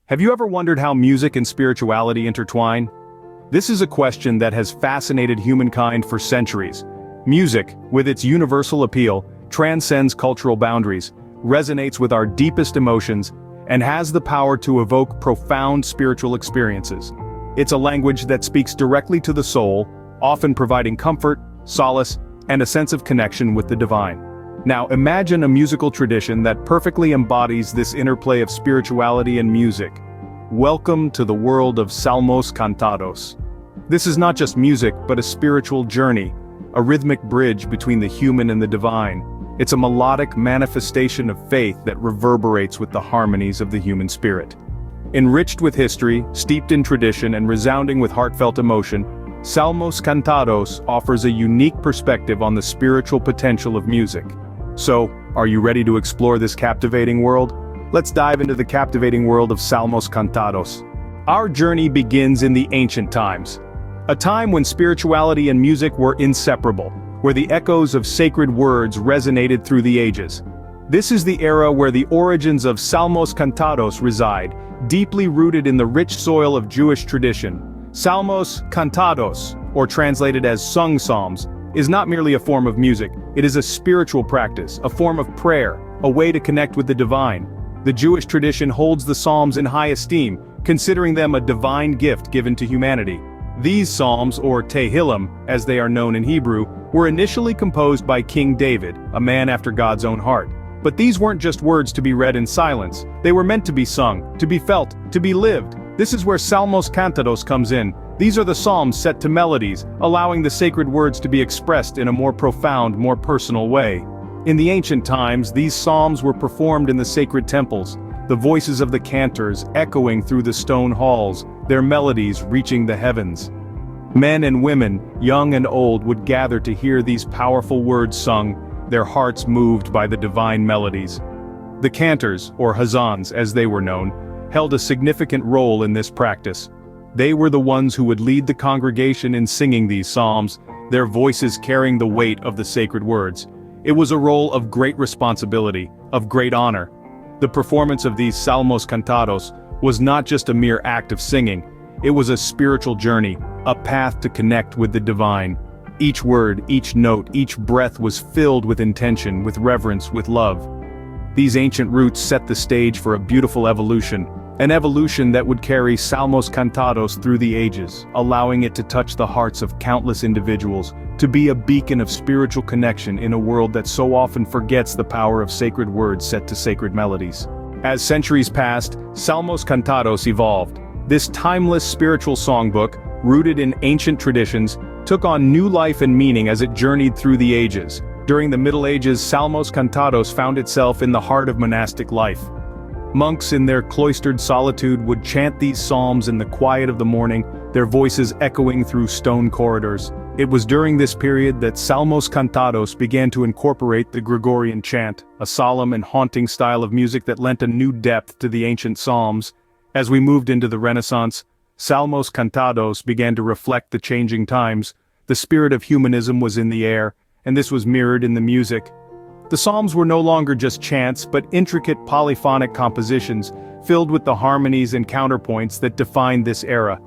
Have you ever wondered how music and spirituality intertwine? This is a question that has fascinated humankind for centuries. Music, with its universal appeal, transcends cultural boundaries, resonates with our deepest emotions, and has the power to evoke profound spiritual experiences. It's a language that speaks directly to the soul, often providing comfort, solace, and a sense of connection with the divine. Now imagine a musical tradition that perfectly embodies this interplay of spirituality and music. Welcome to the world of Salmos Cantados. This is not just music, but a spiritual journey, a rhythmic bridge between the human and the divine. It's a melodic manifestation of faith that reverberates with the harmonies of the human spirit. Enriched with history, steeped in tradition, and resounding with heartfelt emotion, Salmos Cantados offers a unique perspective on the spiritual potential of music. So, are you ready to explore this captivating world? Let's dive into the captivating world of Salmos Cantados. Our journey begins in the ancient times, a time when spirituality and music were inseparable, where the echoes of sacred words resonated through the ages. This is the era where the origins of Salmos Cantados reside, deeply rooted in the rich soil of Jewish tradition. Salmos Cantados, or translated as sung psalms, is not merely a form of music, it is a spiritual practice, a form of prayer, a way to connect with the divine. The Jewish tradition holds the psalms in high esteem, considering them a divine gift given to humanity. These psalms, or Tehillim, as they are known in Hebrew, were initially composed by King David, a man after God's own heart. But these weren't just words to be read in silence, they were meant to be sung, to be felt, to be lived. This is where Salmos Cantados comes in. These are the psalms set to melodies, allowing the sacred words to be expressed in a more profound, more personal way. In the ancient times, these psalms were performed in the sacred temples, the voices of the cantors echoing through the stone halls, their melodies reaching the heavens. Men and women, young and old, would gather to hear these powerful words sung, their hearts moved by the divine melodies. The cantors, or hazans as they were known, held a significant role in this practice. They were the ones who would lead the congregation in singing these psalms, their voices carrying the weight of the sacred words. It was a role of great responsibility, of great honor. The performance of these Salmos Cantados was not just a mere act of singing, it was a spiritual journey, a path to connect with the divine. Each word, each note, each breath was filled with intention, with reverence, with love. These ancient roots set the stage for a beautiful evolution, an evolution that would carry Salmos Cantados through the ages, allowing it to touch the hearts of countless individuals, to be a beacon of spiritual connection in a world that so often forgets the power of sacred words set to sacred melodies. As centuries passed, Salmos Cantados evolved. This timeless spiritual songbook, rooted in ancient traditions, took on new life and meaning as it journeyed through the ages. During the Middle Ages, Salmos Cantados found itself in the heart of monastic life. Monks in their cloistered solitude would chant these psalms in the quiet of the morning, their voices echoing through stone corridors. It was during this period that Salmos Cantados began to incorporate the Gregorian chant, a solemn and haunting style of music that lent a new depth to the ancient psalms. As we moved into the Renaissance, Salmos Cantados began to reflect the changing times. The spirit of humanism was in the air, and this was mirrored in the music. The psalms were no longer just chants, but intricate polyphonic compositions, filled with the harmonies and counterpoints that defined this era.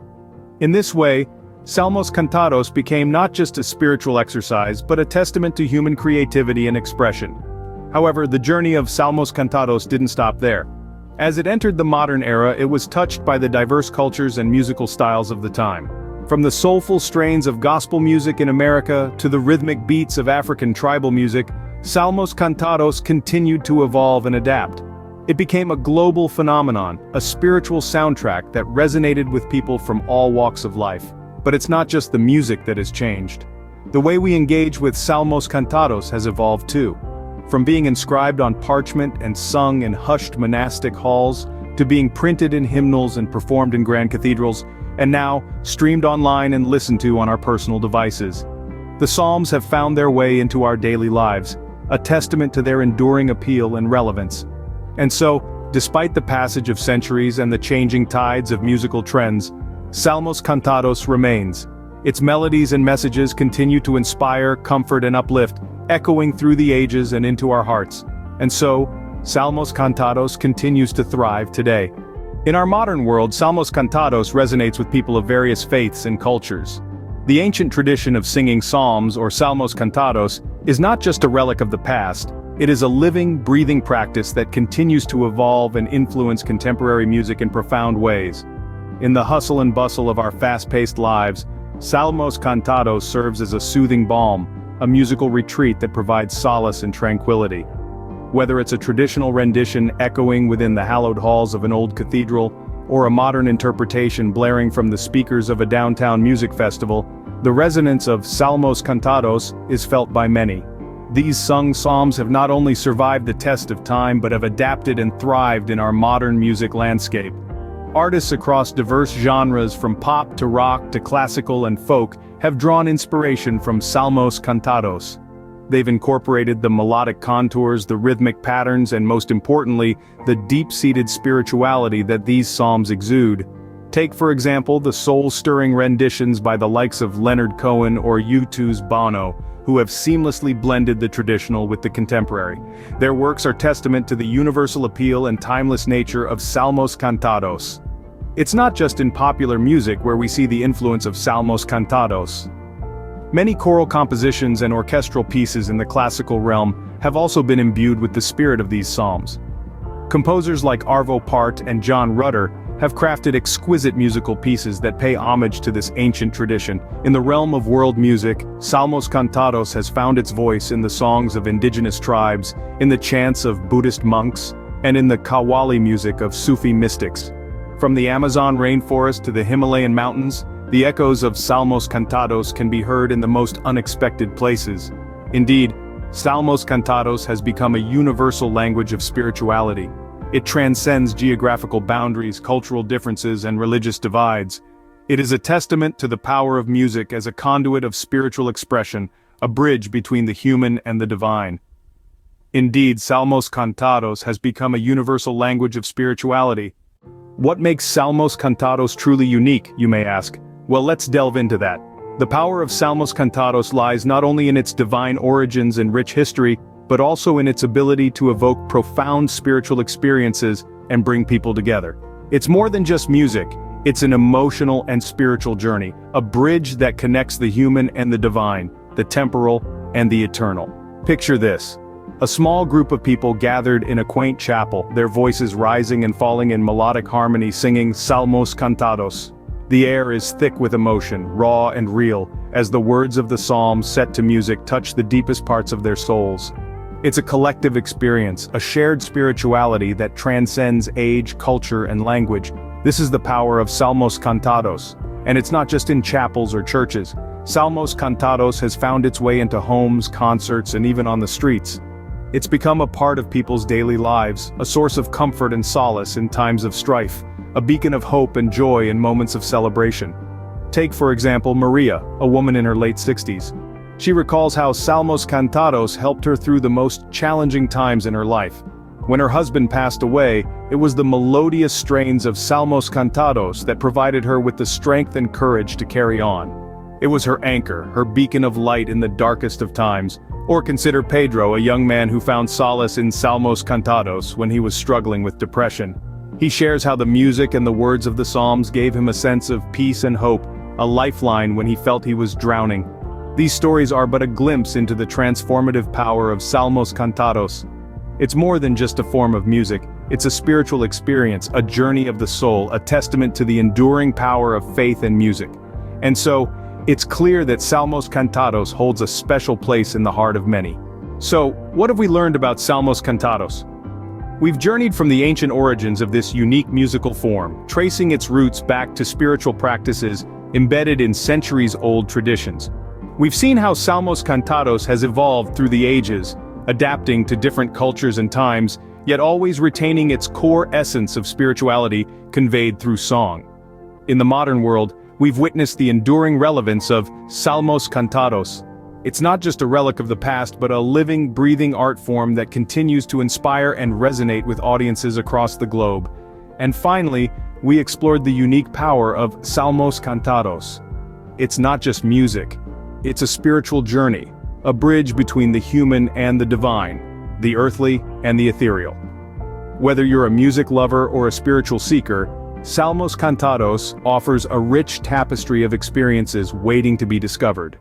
In this way, Salmos Cantados became not just a spiritual exercise, but a testament to human creativity and expression. However, the journey of Salmos Cantados didn't stop there. As it entered the modern era, it was touched by the diverse cultures and musical styles of the time. From the soulful strains of gospel music in America to the rhythmic beats of African tribal music, Salmos Cantados continued to evolve and adapt. It became a global phenomenon, a spiritual soundtrack that resonated with people from all walks of life. But it's not just the music that has changed. The way we engage with Salmos Cantados has evolved too. From being inscribed on parchment and sung in hushed monastic halls, to being printed in hymnals and performed in grand cathedrals, and now streamed online and listened to on our personal devices. The Psalms have found their way into our daily lives, a testament to their enduring appeal and relevance. And so, despite the passage of centuries and the changing tides of musical trends, Salmos Cantados remains. Its melodies and messages continue to inspire, comfort, and uplift, echoing through the ages and into our hearts. And so, Salmos Cantados continues to thrive today. In our modern world, salmos cantados resonates with people of various faiths and cultures. The ancient tradition of singing psalms or salmos cantados is not just a relic of the past, it is a living, breathing practice that continues to evolve and influence contemporary music in profound ways. In the hustle and bustle of our fast-paced lives, salmos cantados serves as a soothing balm, a musical retreat that provides solace and tranquility. Whether it's a traditional rendition echoing within the hallowed halls of an old cathedral, or a modern interpretation blaring from the speakers of a downtown music festival, the resonance of salmos cantados is felt by many. These sung psalms have not only survived the test of time but have adapted and thrived in our modern music landscape. Artists across diverse genres from pop to rock to classical and folk have drawn inspiration from salmos cantados. They've incorporated the melodic contours, the rhythmic patterns, and most importantly, the deep-seated spirituality that these psalms exude. Take for example the soul-stirring renditions by the likes of Leonard Cohen or U2's Bono, who have seamlessly blended the traditional with the contemporary. Their works are testament to the universal appeal and timeless nature of salmos cantados. It's not just in popular music where we see the influence of salmos cantados. Many choral compositions and orchestral pieces in the classical realm have also been imbued with the spirit of these psalms. Composers like Arvo Part and John Rutter have crafted exquisite musical pieces that pay homage to this ancient tradition. In the realm of world music, salmos cantados has found its voice in the songs of indigenous tribes, in the chants of Buddhist monks, and in the qawwali music of Sufi mystics. From the Amazon rainforest to the Himalayan mountains, the echoes of salmos cantados can be heard in the most unexpected places. Indeed, salmos cantados has become a universal language of spirituality. It transcends geographical boundaries, cultural differences, and religious divides. It is a testament to the power of music as a conduit of spiritual expression, a bridge between the human and the divine. Indeed, salmos cantados has become a universal language of spirituality. What makes salmos cantados truly unique, you may ask? Well, let's delve into that. The power of salmos cantados lies not only in its divine origins and rich history, but also in its ability to evoke profound spiritual experiences and bring people together. It's more than just music, it's an emotional and spiritual journey, a bridge that connects the human and the divine, the temporal and the eternal. Picture this. A small group of people gathered in a quaint chapel, their voices rising and falling in melodic harmony singing salmos cantados. The air is thick with emotion, raw and real, as the words of the psalm set to music touch the deepest parts of their souls. It's a collective experience, a shared spirituality that transcends age, culture, and language. This is the power of salmos cantados. And it's not just in chapels or churches. Salmos cantados has found its way into homes, concerts, and even on the streets. It's become a part of people's daily lives, a source of comfort and solace in times of strife, a beacon of hope and joy in moments of celebration. Take for example Maria, a woman in her late 60s. She recalls how salmos cantados helped her through the most challenging times in her life. When her husband passed away, it was the melodious strains of salmos cantados that provided her with the strength and courage to carry on. It was her anchor, her beacon of light in the darkest of times. Or consider Pedro, a young man who found solace in salmos cantados when he was struggling with depression. He shares how the music and the words of the psalms gave him a sense of peace and hope, a lifeline when he felt he was drowning. These stories are but a glimpse into the transformative power of salmos cantados. It's more than just a form of music, it's a spiritual experience, a journey of the soul, a testament to the enduring power of faith and music. And so, it's clear that salmos cantados holds a special place in the heart of many. So, what have we learned about salmos cantados? We've journeyed from the ancient origins of this unique musical form, tracing its roots back to spiritual practices embedded in centuries-old traditions. We've seen how salmos cantados has evolved through the ages, adapting to different cultures and times, yet always retaining its core essence of spirituality conveyed through song. In the modern world, we've witnessed the enduring relevance of salmos cantados. It's not just a relic of the past but a living, breathing art form that continues to inspire and resonate with audiences across the globe. And finally, we explored the unique power of salmos cantados. It's not just music, it's a spiritual journey, a bridge between the human and the divine, the earthly and the ethereal. Whether you're a music lover or a spiritual seeker, Salmos Cantados offers a rich tapestry of experiences waiting to be discovered.